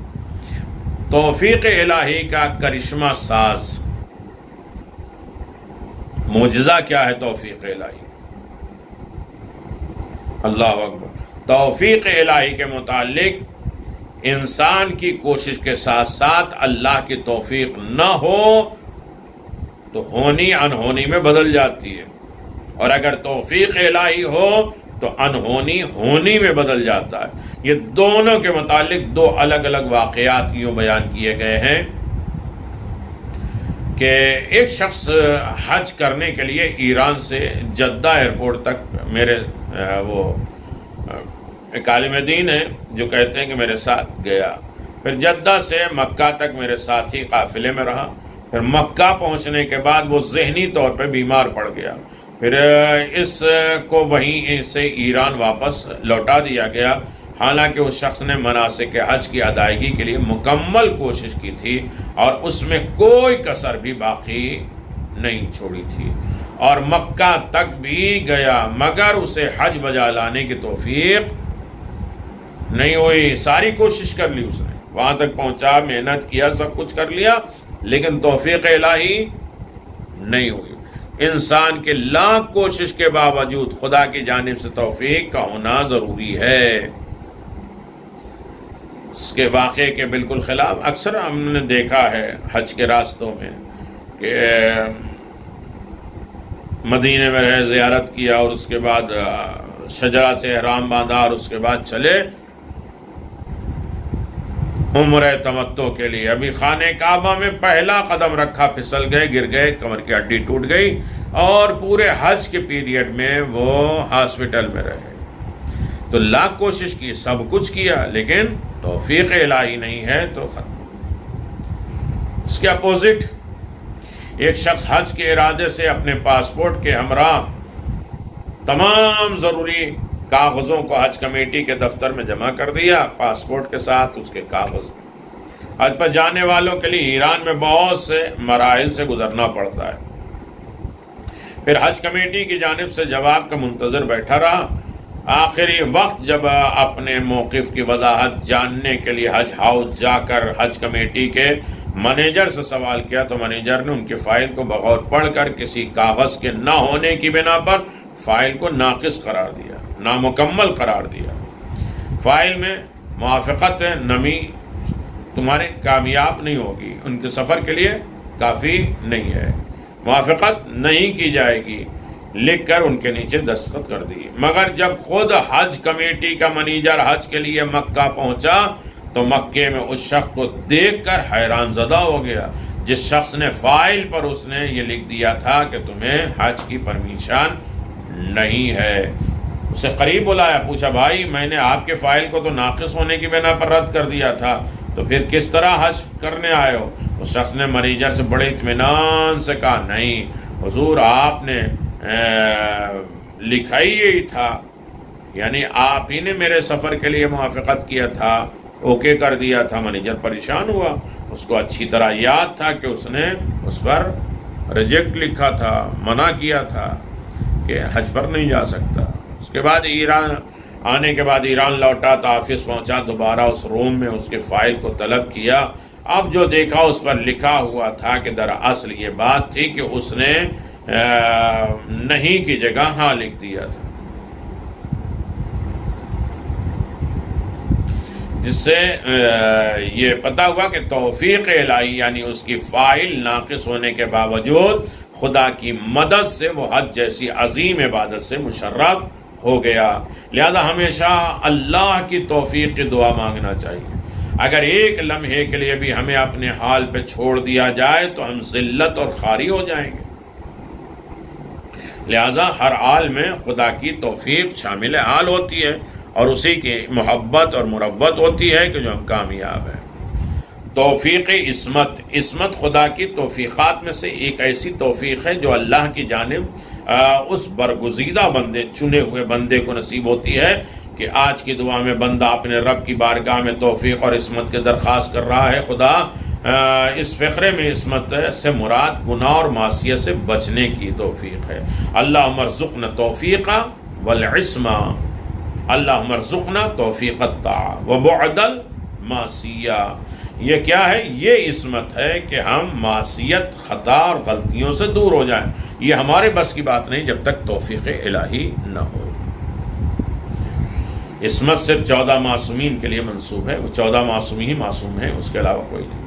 توفیق الہی کا کرشمہ ساز معجزہ کیا ہے؟ توفیق الہی. اللہ اکبر. توفیق الہی کے متعلق انسان کی کوشش کے ساتھ ساتھ اللہ کی توفیق نہ ہو تو ہونی انہونی میں بدل جاتی ہے، اور اگر توفیق الہی ہو تو انہونی ہونی میں بدل جاتا ہے. یہ دونوں کے متعلق دو الگ الگ واقعات یوں بیان کیے گئے ہیں کہ ایک شخص حج کرنے کے لیے ایران سے جدہ ایئرپورٹ تک، میرے وہ ایک عالم دین ہے جو کہتے ہیں کہ میرے ساتھ گیا، پھر جدہ سے مکہ تک میرے ساتھ ہی قافلے میں رہا. پھر مکہ پہنچنے کے بعد وہ ذہنی طور پہ بیمار پڑ گیا. پھر اس کو وہیں سے ایران واپس لوٹا دیا گیا، حالانکہ اس شخص نے مناسک حج کی ادائیگی کے لیے مکمل کوشش کی تھی اور اس میں کوئی کسر بھی باقی نہیں چھوڑی تھی، اور مکہ تک بھی گیا مگر اسے حج بجا لانے کی توفیق نہیں ہوئی. ساری کوشش کر لی اس نے، وہاں تک پہنچا، محنت کیا، سب کچھ کر لیا، لیکن توفیق الہی نہیں ہوئی. انسان کے لاکھ کوشش کے باوجود خدا کی جانب سے توفیق کا ہونا ضروری ہے. اس کے واقعے کے بالکل خلاف اکثر ہم نے دیکھا ہے حج کے راستوں میں کہ مدینے میں رہے، زیارت کیا اور اس کے بعد شجرہ سے احرام باندھا اور اس کے بعد چلے عمرہ تمتع کے لیے. ابھی خانہ کعبہ میں پہلا قدم رکھا، پھسل گئے، گر گئے، کمر کی ہڈی ٹوٹ گئی اور پورے حج کے پیریڈ میں وہ ہاسپٹل میں رہے. تو لاکھ کوشش کی، سب کچھ کیا، لیکن توفیق الہی نہیں ہے تو ختم. اس کے اپوزٹ ایک شخص حج کے ارادے سے اپنے پاسپورٹ کے ہمراہ تمام ضروری کاغذوں کو حج کمیٹی کے دفتر میں جمع کر دیا، پاسپورٹ کے ساتھ اس کے کاغذ. حج پر جانے والوں کے لیے ایران میں بہت سے مراحل سے گزرنا پڑتا ہے. پھر حج کمیٹی کی جانب سے جواب کا منتظر بیٹھا رہا. آخری وقت جب اپنے موقف کی وضاحت جاننے کے لیے حج ہاؤس جا کر حج کمیٹی کے منیجر سے سوال کیا تو منیجر نے ان کی فائل کو بغور پڑھ کر کسی کاغذ کے نہ ہونے کی بنا پر فائل کو ناقص قرار دیا، نامکمل قرار دیا. فائل میں موافقت نمی تمہارے کامیاب نہیں ہوگی، ان کے سفر کے لیے کافی نہیں ہے، موافقت نہیں کی جائے گی، لکھ کر ان کے نیچے دستخط کر دی. مگر جب خود حج کمیٹی کا منیجر حج کے لیے مکہ پہنچا تو مکے میں اس شخص کو دیکھ کر حیران زدہ ہو گیا جس شخص نے فائل پر اس نے یہ لکھ دیا تھا کہ تمہیں حج کی پرمیشن نہیں ہے. اسے قریب بلایا، پوچھا بھائی میں نے آپ کے فائل کو تو ناقص ہونے کی بنا پر رد کر دیا تھا، تو پھر کس طرح حج کرنے آئے ہو؟ اس شخص نے منیجر سے بڑے اطمینان سے کہا نہیں حضور، آپ نے لکھا ہی یہی تھا، یعنی آپ ہی نے میرے سفر کے لیے موافقت کیا تھا، اوکے کر دیا تھا. منیجر پریشان ہوا، اس کو اچھی طرح یاد تھا کہ اس نے اس پر ریجیکٹ لکھا تھا، منع کیا تھا کہ حج پر نہیں جا سکتا۔ اس کے بعد ایران آنے کے بعد ایران لوٹا، تحفظ پہنچا، دوبارہ اس روم میں اس کے فائل کو طلب کیا۔ اب جو دیکھا اس پر لکھا ہوا تھا کہ دراصل یہ بات تھی کہ اس نے نہیں کی جگہ ہاں لکھ دیا تھا، جس سے یہ پتہ ہوا کہ توفیق الہی یعنی اس کی فائل ناقص ہونے کے باوجود خدا کی مدد سے وہ حج جیسی عظیم عبادت سے مشرف ہو گیا۔ لہذا ہمیشہ اللہ کی توفیق کی دعا مانگنا چاہیے۔ اگر ایک لمحے کے لیے بھی ہمیں اپنے حال پہ چھوڑ دیا جائے تو ہم ذلت اور خاری ہو جائیں گے۔ لہذا ہر حال میں خدا کی توفیق شامل حال ہوتی ہے اور اسی کی محبت اور مروت ہوتی ہے کہ جو ہم کامیاب ہیں۔ توفیق عصمت خدا کی توفیقات میں سے ایک ایسی توفیق ہے جو اللہ کی جانب اس برگزیدہ بندے، چنے ہوئے بندے کو نصیب ہوتی ہے کہ آج کی دعا میں بندہ اپنے رب کی بارگاہ میں توفیق اور عصمت کے درخواست کر رہا ہے۔ خدا اس فقرے میں عصمت سے مراد گناہ اور معصیت سے بچنے کی توفیق ہے۔ اللہم ارزقنا توفیقا والعصمہ، اللہم ارزقنا توفیق الطاعہ وبعد المعصیہ۔ یہ کیا ہے؟ یہ عصمت ہے کہ ہم معصیت، خطا اور غلطیوں سے دور ہو جائیں۔ یہ ہمارے بس کی بات نہیں جب تک توفیق الہی نہ ہو۔ عصمت صرف 14 معصومین کے لیے منسوب ہے، وہ 14 معصوم ہی معصوم ہیں، اس کے علاوہ کوئی نہیں۔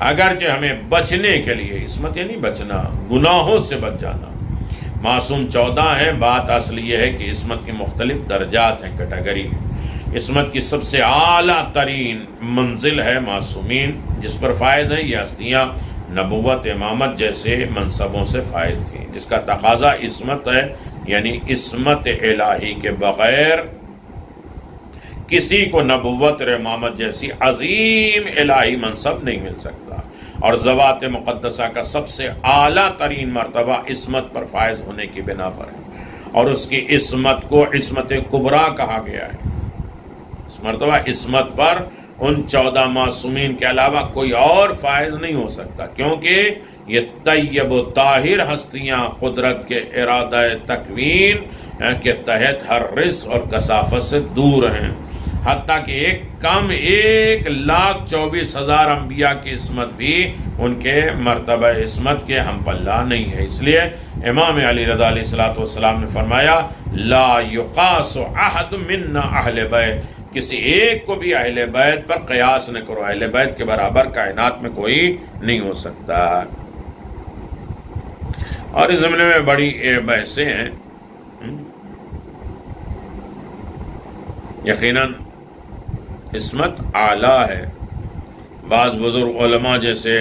اگرچہ ہمیں بچنے کے لیے، عصمت یعنی بچنا، گناہوں سے بچ جانا، معصوم 14 ہیں، بات اصل یہ ہے کہ عصمت کے مختلف درجات ہیں، کیٹیگری ہیں۔ عصمت کی سب سے اعلیٰ ترین منزل ہے معصومین، جس پر فائز ہیں یہ ہستیاں نبوت، امامت جیسے منصبوں سے فائز تھیں، جس کا تقاضا عصمت ہے، یعنی عصمت الہی کے بغیر کسی کو نبوت اور امامت جیسی عظیم الہی منصب نہیں مل سکتا۔ اور ذوات مقدسہ کا سب سے اعلیٰ ترین مرتبہ عصمت پر فائز ہونے کی بنا پر ہے، اور اس کی عصمت کو عصمت کبریٰ کہا گیا ہے۔ اس مرتبہ عصمت پر ان 14 معصومین کے علاوہ کوئی اور فائز نہیں ہو سکتا، کیونکہ یہ طیب و طاہر ہستیاں قدرت کے ارادہ تکوین کے تحت ہر رزق اور کثافت سے دور ہیں، حتیٰ کہ 1,24,000 انبیاء کی عصمت بھی ان کے مرتبہ عصمت کے ہم پلہ نہیں ہے۔ اس لیے امام علی رضا علیہ السلام نے فرمایا لا یقاس احد منا اہل بیت، کسی ایک کو بھی اہل بیت پر قیاس نہ کرو، اہل بیت کے برابر کائنات میں کوئی نہیں ہو سکتا۔ اور اس زمانے میں بڑی بحثیں ہیں، یقیناً عصمت اعلیٰ ہے۔ بعض بزرگ علماء جیسے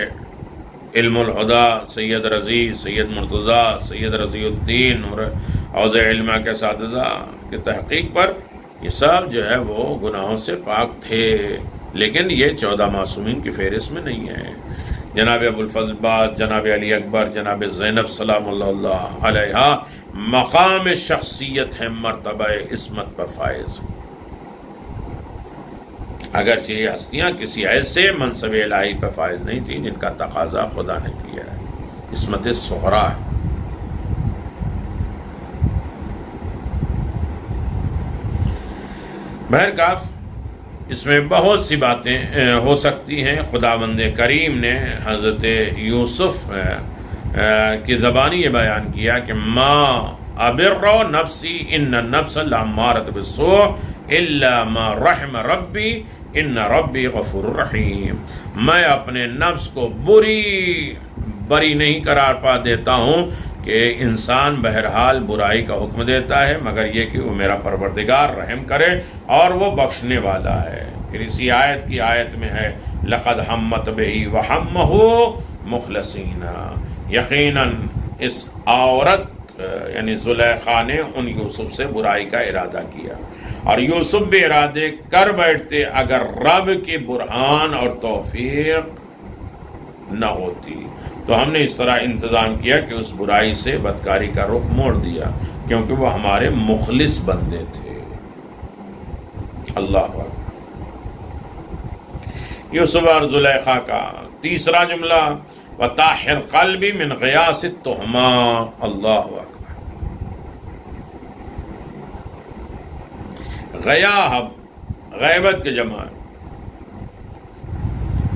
علم الہدا سید رضی، سید مرتضیٰ، سید رضی الدین اور حوض علمہ کے اساتذہ کی تحقیق پر یہ سب جو ہے وہ گناہوں سے پاک تھے، لیکن یہ 14 معصومین کی فہرست میں نہیں ہے۔ جناب ابو الفضل باز، جناب علی اکبر، جناب زینب سلام اللہ علیہا مقام شخصیت ہے، مرتبہ عصمت پر فائز۔ اگرچہ یہ ہستیاں کسی ایسے منصب الہی پر فائز نہیں تھیں جن کا تقاضا خدا نے کیا ہے، عصمت صغریٰ ہے۔ بہرکاف اس میں بہت سی باتیں ہو سکتی ہیں۔ خداوند کریم نے حضرت یوسف کی زبانی یہ بیان کیا کہ ما ابر نفسی ان النفس لامارۃ بالسوء الا ما رحم ربی ان ربی غفور رحیم، میں اپنے نفس کو بری نہیں قرار پا دیتا ہوں کہ انسان بہرحال برائی کا حکم دیتا ہے مگر یہ کہ وہ میرا پروردگار رحم کرے اور وہ بخشنے والا ہے۔ پھر اسی آیت کی آیت میں ہے لقد ہمت بہی وہمہ مخلصین، یقیناً اس عورت یعنی زلیخا نے ان یوسف سے برائی کا ارادہ کیا، اور یوسف بھی ارادے کر بیٹھتے اگر رب کی برہان اور توفیق نہ ہوتی۔ تو ہم نے اس طرح انتظام کیا کہ اس برائی سے بدکاری کا رخ موڑ دیا، کیونکہ وہ ہمارے مخلص بندے تھے۔ اللہ اکبر۔ یوسف اور زلیخا کا تیسرا جملہ وطاہر قلبی من غیاس التہمہ۔ اللہ اکبر۔ غیاہب غیبت کے جمع ہے،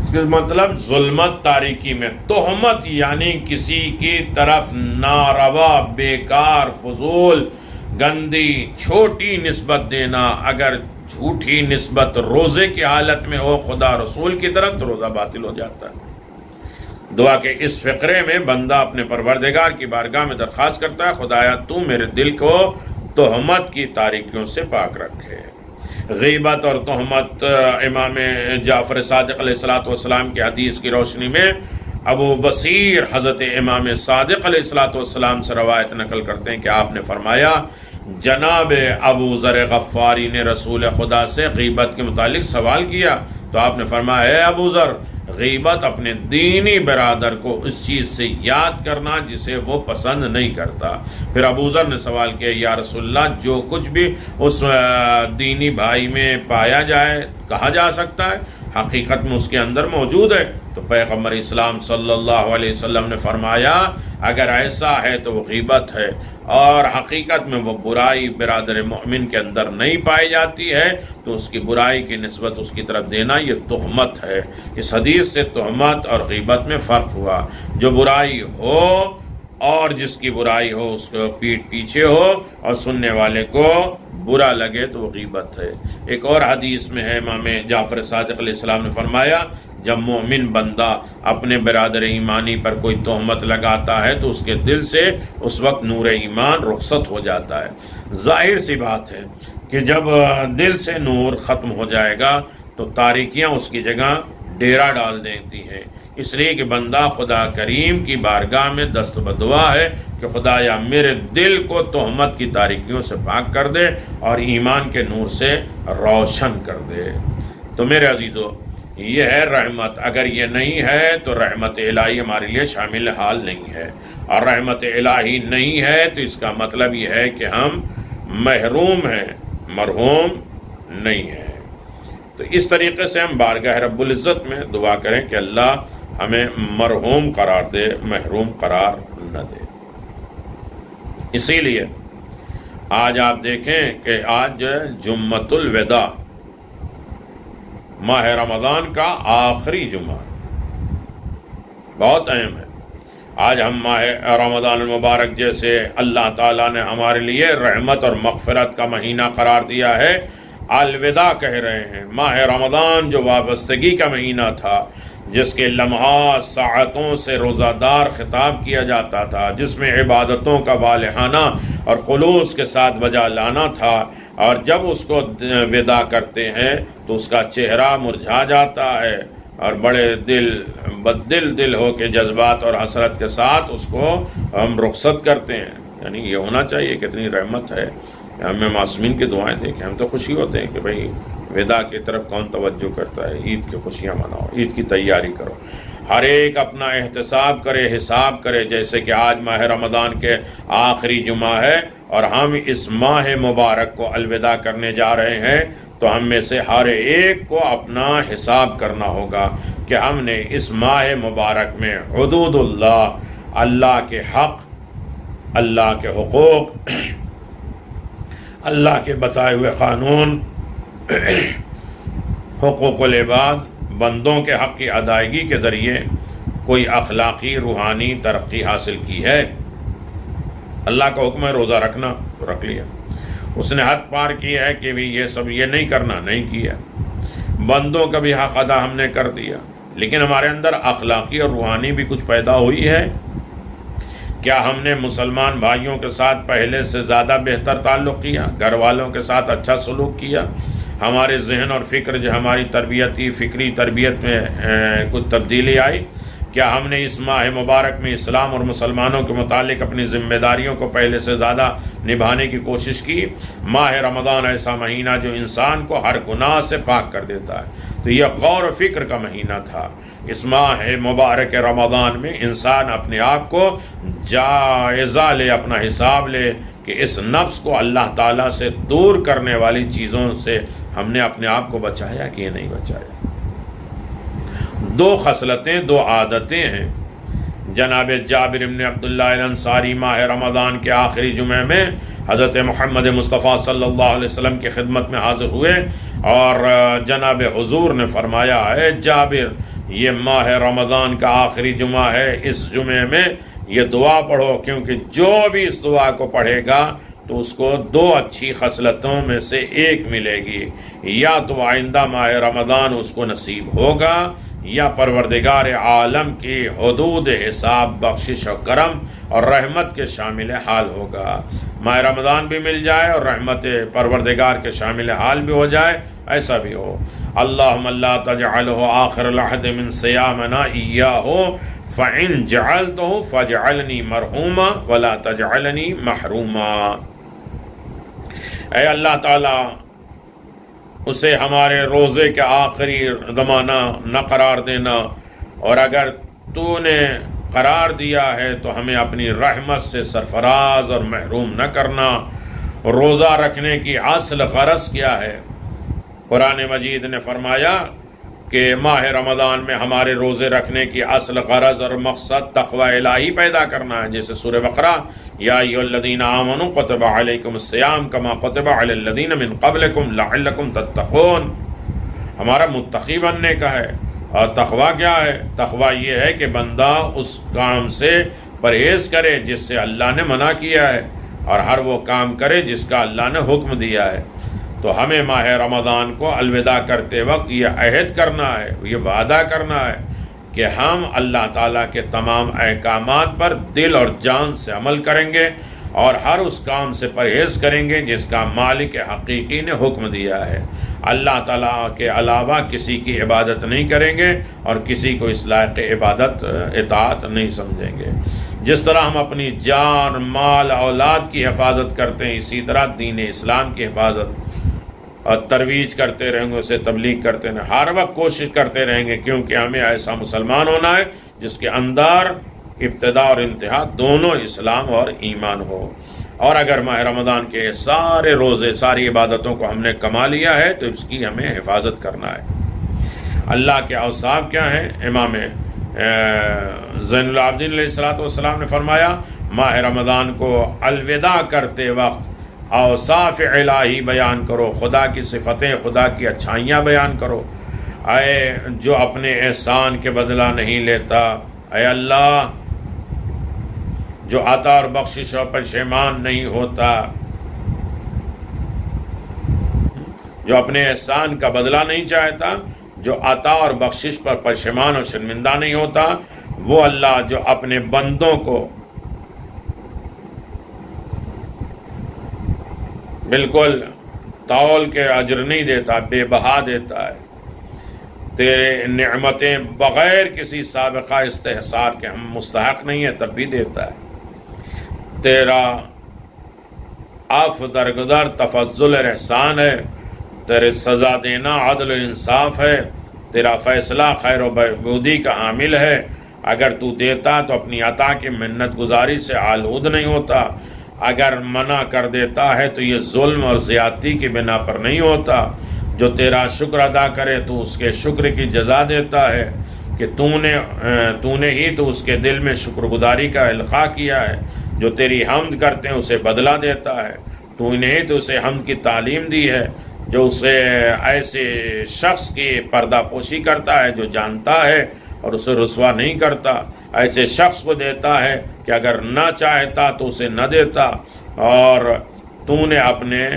اس کا مطلب ظلمت تاریکی میں، تہمت یعنی کسی کی طرف ناروا، بیکار، فضول، گندی، چھوٹی نسبت دینا۔ اگر جھوٹی نسبت روزے کی حالت میں ہو خدا رسول کی طرف تو روزہ باطل ہو جاتا ہے۔ دعا کے اس فقرے میں بندہ اپنے پروردگار کی بارگاہ میں درخواست کرتا ہے، خدایا تو میرے دل کو تہمت کی تاریکیوں سے پاک رکھے۔ غیبت اور تہمت، امام جعفر صادق علیہ السلام کی حدیث کی روشنی میں ابو بصیر حضرت امام صادق علیہ السلام سے روایت نقل کرتے ہیں کہ آپ نے فرمایا، جناب ابو ذر غفاری نے رسول خدا سے غیبت کے متعلق سوال کیا تو آپ نے فرمایا، اے ابو ذر، غیبت اپنے دینی برادر کو اس چیز سے یاد کرنا جسے وہ پسند نہیں کرتا۔ پھر ابو ذر نے سوال کیا، یا رسول اللہ، جو کچھ بھی اس دینی بھائی میں پایا جائے کہا جا سکتا ہے، حقیقت میں اس کے اندر موجود ہے؟ تو پیغمبر اسلام صلی اللہ علیہ وسلم نے فرمایا، اگر ایسا ہے تو وہ غیبت ہے، اور حقیقت میں وہ برائی برادر مومن کے اندر نہیں پائی جاتی ہے تو اس کی برائی کی نسبت اس کی طرف دینا یہ تہمت ہے۔ اس حدیث سے تہمت اور غیبت میں فرق ہوا۔ جو برائی ہو اور جس کی برائی ہو اس کو پیٹھ پیچھے ہو اور سننے والے کو برا لگے تو وہ غیبت ہے۔ ایک اور حدیث میں ہے، امام جعفر صادق علیہ السلام نے فرمایا، جب مومن بندہ اپنے برادر ایمانی پر کوئی تہمت لگاتا ہے تو اس کے دل سے اس وقت نور ایمان رخصت ہو جاتا ہے۔ ظاہر سی بات ہے کہ جب دل سے نور ختم ہو جائے گا تو تاریکیاں اس کی جگہ ڈیرا ڈال دیتی ہیں۔ اس لیے کہ بندہ خدا کریم کی بارگاہ میں دست بدعا ہے کہ خدایا میرے دل کو تہمت کی تاریکیوں سے پاک کر دے اور ایمان کے نور سے روشن کر دے۔ تو میرے عزیزو، یہ ہے رحمت۔ اگر یہ نہیں ہے تو رحمت الہی ہمارے لیے شامل حال نہیں ہے، اور رحمت الہی نہیں ہے تو اس کا مطلب یہ ہے کہ ہم محروم ہیں، مرحوم نہیں ہیں۔ تو اس طریقے سے ہم بارگاہ رب العزت میں دعا کریں کہ اللہ ہمیں مرحوم قرار دے، محروم قرار نہ دے۔ اسی لیے آج آپ دیکھیں کہ آج جمعۃ الوداع، ماہ رمضان کا آخری جمعہ بہت اہم ہے۔ آج ہم ماہ رمضان المبارک جیسے اللہ تعالیٰ نے ہمارے لیے رحمت اور مغفرت کا مہینہ قرار دیا ہے، الوداع کہہ رہے ہیں۔ ماہ رمضان جو وابستگی کا مہینہ تھا، جس کے لمحات ساعتوں سے روزہ دار خطاب کیا جاتا تھا، جس میں عبادتوں کا والہانہ اور خلوص کے ساتھ بجا لانا تھا، اور جب اس کو وداع کرتے ہیں تو اس کا چہرہ مرجھا جاتا ہے اور بڑے دل ہو کے جذبات اور حسرت کے ساتھ اس کو ہم رخصت کرتے ہیں۔ یعنی یہ ہونا چاہیے، کتنی رحمت ہے۔ ہمیں معصومین کی دعائیں دیکھیں، ہم تو خوشی ہوتے ہیں کہ بھئی وداع کی طرف کون توجہ کرتا ہے، عید کی خوشیاں مناؤ، عید کی تیاری کرو۔ ہر ایک اپنا احتساب کرے، حساب کرے، جیسے کہ آج ماہ رمضان کے آخری جمعہ ہے اور ہم اس ماہ مبارک کو الوداع کرنے جا رہے ہیں، تو ہم میں سے ہر ایک کو اپنا حساب کرنا ہوگا کہ ہم نے اس ماہ مبارک میں حدود اللہ، اللہ کے حق، اللہ کے حقوق، اللہ کے بتائے ہوئے قانون، حقوق العباد، بندوں کے حق کی ادائیگی کے ذریعے کوئی اخلاقی روحانی ترقی حاصل کی ہے۔ اللہ کا حکم ہے روزہ رکھنا تو رکھ لیا، اس نے حد پار کیا ہے کہ بھی یہ سب یہ نہیں کرنا، نہیں کیا۔ بندوں کا بھی حق ادا ہم نے کر دیا، لیکن ہمارے اندر اخلاقی اور روحانی بھی کچھ پیدا ہوئی ہے۔ کیا ہم نے مسلمان بھائیوں کے ساتھ پہلے سے زیادہ بہتر تعلق کیا، گھر والوں کے ساتھ اچھا سلوک کیا؟ ہمارے ذہن اور فکر جو ہماری تربیتی فکری تربیت میں کچھ تبدیلی آئی؟ کیا ہم نے اس ماہ مبارک میں اسلام اور مسلمانوں کے متعلق اپنی ذمہ داریوں کو پہلے سے زیادہ نبھانے کی کوشش کی؟ ماہ رمضان ایسا مہینہ جو انسان کو ہر گناہ سے پاک کر دیتا ہے، تو یہ غور و فکر کا مہینہ تھا۔ اس ماہ مبارک رمضان میں انسان اپنے آپ کو جائزہ لے، اپنا حساب لے کہ اس نفس کو اللہ تعالیٰ سے دور کرنے والی چیزوں سے ہم نے اپنے آپ کو بچایا کہ نہیں بچایا۔ دو خصلتیں، دو عادتیں ہیں جناب جابر بن عبداللہ الانصاری ماہ رمضان کے آخری جمعے میں حضرت محمد مصطفیٰ صلی اللہ علیہ وسلم کی خدمت میں حاضر ہوئے اور جناب حضور نے فرمایا، اے جابر، یہ ماہ رمضان کا آخری جمعہ ہے، اس جمعے میں یہ دعا پڑھو، کیونکہ جو بھی اس دعا کو پڑھے گا تو اس کو 2 اچھی خصلتوں میں سے ایک ملے گی، یا تو آئندہ ماہ رمضان اس کو نصیب ہوگا، یا پروردگار عالم کی حدود حساب بخشش و کرم اور رحمت کے شامل حال ہوگا۔ ماہ رمضان بھی مل جائے اور رحمت پروردگار کے شامل حال بھی ہو جائے، ایسا بھی ہو۔ اللہم لا تجعلہ آخر العہد من صیامنا ایاہ فَإِن جَعَلْتُهُ فَاجْعَلْنِي مَرْحُومًا وَلَا تَجْعَلْنِي مَحْرُومًا۔ اے اللہ تعالیٰ، اسے ہمارے روزے کے آخری زمانہ نہ قرار دینا، اور اگر تو نے قرار دیا ہے تو ہمیں اپنی رحمت سے سرفراز اور محروم نہ کرنا۔ روزہ رکھنے کی اصل غرض کیا ہے؟ قرآن مجید نے فرمایا کہ ماہ رمضان میں ہمارے روزے رکھنے کی اصل غرض اور مقصد تقوی الہی پیدا کرنا ہے، جیسے سورہ بقرہ، یا ایھا الذین آمنوا کتب علیکم الصیام کما کتب علی الذین من قبلکم لعلکم تتقون۔ ہمارا متقی بننے کا ہے۔ اور تقوی کیا ہے؟ تقوی یہ ہے کہ بندہ اس کام سے پرہیز کرے جس سے اللہ نے منع کیا ہے، اور ہر وہ کام کرے جس کا اللہ نے حکم دیا ہے۔ تو ہمیں ماہ رمضان کو الوداع کرتے وقت یہ عہد کرنا ہے، یہ وعدہ کرنا ہے کہ ہم اللہ تعالیٰ کے تمام احکامات پر دل اور جان سے عمل کریں گے، اور ہر اس کام سے پرہیز کریں گے جس کا مالک حقیقی نے حکم دیا ہے۔ اللہ تعالیٰ کے علاوہ کسی کی عبادت نہیں کریں گے، اور کسی کو اس لائق عبادت اطاعت نہیں سمجھیں گے۔ جس طرح ہم اپنی جان، مال، اولاد کی حفاظت کرتے ہیں، اسی طرح دین اسلام کی حفاظت اور ترویج کرتے رہیں گے، اسے تبلیغ کرتے رہیں، ہر وقت کوشش کرتے رہیں گے، کیونکہ ہمیں ایسا مسلمان ہونا ہے جس کے اندر ابتدا اور انتہا دونوں اسلام اور ایمان ہو۔ اور اگر ماہ رمضان کے سارے روزے، ساری عبادتوں کو ہم نے کما لیا ہے تو اس کی ہمیں حفاظت کرنا ہے۔ اللہ کے اوصاف کیا ہیں؟ امام زین العابدین علیہ السلام نے فرمایا، ماہ رمضان کو الوداع کرتے وقت اوصاف الہی بیان کرو، خدا کی صفتیں، خدا کی اچھائیاں بیان کرو۔ اے جو اپنے احسان کے بدلہ نہیں لیتا، اے اللہ جو عطا اور بخشش اور پشیمان نہیں ہوتا، جو اپنے احسان کا بدلہ نہیں چاہتا، جو عطا اور بخشش پر پشیمان اور شرمندہ نہیں ہوتا، وہ اللہ جو اپنے بندوں کو بالکل تول کے اجر نہیں دیتا، بے بہا دیتا ہے۔ تیرے نعمتیں بغیر کسی سابقہ استحصال کے ہم مستحق نہیں ہیں تب بھی دیتا ہے۔ تیرا عفو درگزر تفضل احسان ہے، تیرے سزا دینا عدل و انصاف ہے، تیرا فیصلہ خیر و بہبودی کا عامل ہے۔ اگر تو دیتا تو اپنی عطا کی منت گزاری سے آلود نہیں ہوتا، اگر منع کر دیتا ہے تو یہ ظلم اور زیادتی کی بنا پر نہیں ہوتا۔ جو تیرا شکر ادا کرے تو اس کے شکر کی جزا دیتا ہے کہ تو نے ہی تو اس کے دل میں شکر گزاری کا القاء کیا ہے۔ جو تیری حمد کرتے ہیں اسے بدلہ دیتا ہے، تو نے ہی تو اسے حمد کی تعلیم دی ہے۔ جو اسے ایسے شخص کی پردہ پوشی کرتا ہے جو جانتا ہے اور اسے رسوا نہیں کرتا، ایسے شخص کو دیتا ہے کہ اگر نہ چاہتا تو اسے نہ دیتا، اور تو نے اپنے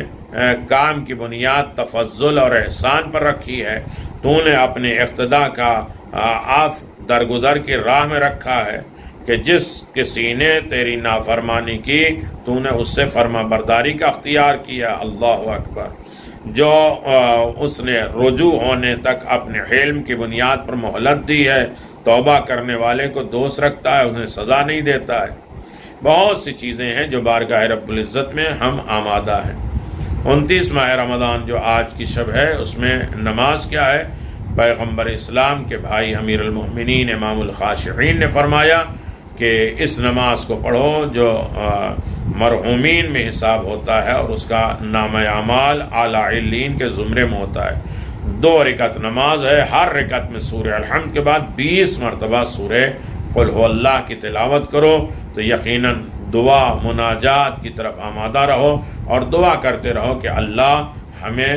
کام کی بنیاد تفضل اور احسان پر رکھی ہے۔ تو نے اپنے اقتداء کا عفو درگزر کی راہ میں رکھا ہے کہ جس کسی نے تیری نافرمانی کی تو نے اس سے فرما برداری کا اختیار کیا۔ اللہ اکبر۔ جو اس نے رجوع ہونے تک اپنے حلم کی بنیاد پر مہلت دی ہے، توبہ کرنے والے کو دوست رکھتا ہے، انہیں سزا نہیں دیتا ہے۔ بہت سی چیزیں ہیں جو بارگاہ رب العزت میں ہم آمادہ ہیں۔ 29 ماہ رمضان جو آج کی شب ہے، اس میں نماز کیا ہے؟ پیغمبر اسلام کے بھائی امیر المؤمنین امام الخاشعین نے فرمایا کہ اس نماز کو پڑھو جو مرحومین میں حساب ہوتا ہے اور اس کا نام اعمال اعلیٰ علین کے زمرے میں ہوتا ہے۔ 2 رکعت نماز ہے، ہر رکعت میں سورہ الحمد کے بعد 20 مرتبہ سورہ قل هو اللہ کی تلاوت کرو تو یقیناً دعا مناجات کی طرف آمادہ رہو اور دعا کرتے رہو کہ اللہ ہمیں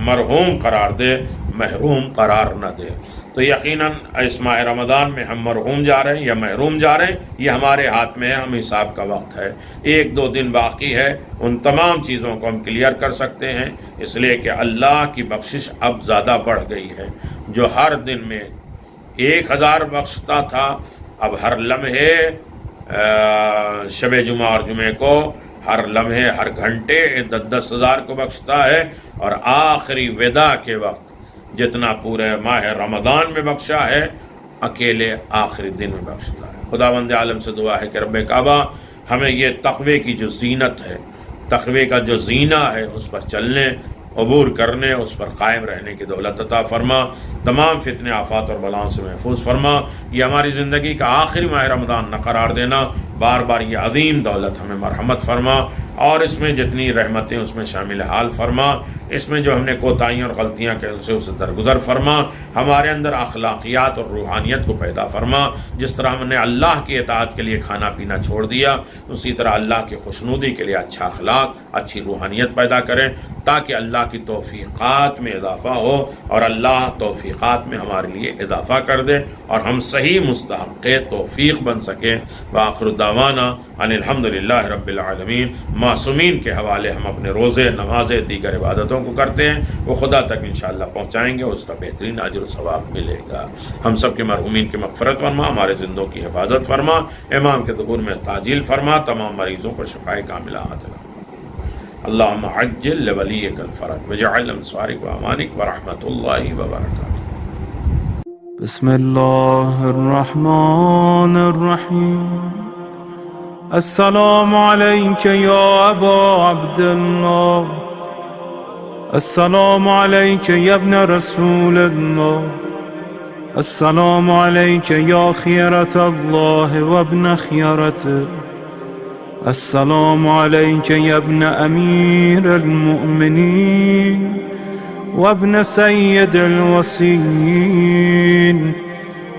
مرحوم قرار دے، محروم قرار نہ دے۔ تو یقیناً اس ماہ رمضان میں ہم مرحوم جا رہے ہیں یا محروم جا رہے ہیں، یہ ہمارے ہاتھ میں ہے، ہم حساب کا وقت ہے، 1-2 دن باقی ہے، ان تمام چیزوں کو ہم کلیئر کر سکتے ہیں، اس لیے کہ اللہ کی بخشش اب زیادہ بڑھ گئی ہے۔ جو ہر دن میں 1000 بخشتا تھا، اب ہر لمحے شب جمعہ اور جمعے کو ہر لمحے ہر گھنٹے 10,000 کو بخشتا ہے، اور آخری وداع کے وقت جتنا پورے ماہ رمضان میں بخشا ہے اکیلے آخری دن میں بخشتا ہے۔ خداوند عالم سے دعا ہے کہ رب کعبہ ہمیں یہ تقوی کی جو زینت ہے، تقوی کا جو زینہ ہے، اس پر چلنے، عبور کرنے، اس پر قائم رہنے کی دولت عطا فرما، تمام فتنے آفات اور بلاؤں سے محفوظ فرما۔ یہ ہماری زندگی کا آخری ماہ رمضان نہ قرار دینا، بار بار یہ عظیم دولت ہمیں مرحمت فرما، اور اس میں جتنی رحمتیں اس میں شامل حال فرما، اس میں جو ہم نے کوتاہیاں اور غلطیاں کی اسے درگزر فرما، ہمارے اندر اخلاقیات اور روحانیت کو پیدا فرما۔ جس طرح ہم نے اللہ کی اطاعت کے لیے کھانا پینا چھوڑ دیا، اسی طرح اللہ کی خوشنودی کے لیے اچھا اخلاق، اچھی روحانیت پیدا کریں، تاکہ اللہ کی توفیقات میں اضافہ ہو اور اللہ توفیقات میں ہمارے لیے اضافہ کر دے اور ہم صحیح مستحق توفیق بن سکیں۔ وآخر دعوانا ان الحمدللہ رب العالمین۔ معصومین کے حوالے ہم اپنے روزے، نمازیں، دیگر عبادتوں کو کرتے ہیں، وہ خدا تک انشاءاللہ پہنچائیں گے، اس کا بہترین اجر و ثواب ملے گا۔ ہم سب کے مرحومین کی مغفرت فرما، ہمارے زندوں کی حفاظت فرما، امام کے ظہور میں تعجیل فرما، تمام مریضوں کو شفائے کاملہ عاجلہ۔ اللہم عجل لولیک الفرج وجعل انصارک و امانک ورحمت اللہ وبرکاتہ۔ بسم اللہ الرحمن الرحیم۔ السلام علیک یا ابا عبداللہ، السلام علیک یا ابن رسول اللہ، السلام علیک یا خیرت اللہ و ابن خیرته، السلام علیک یا ابن امیر المؤمنین وابن سید الوصیین،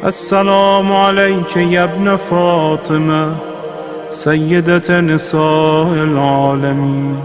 السلام علیک یا ابن فاطمہ سیدة نساء العالمین۔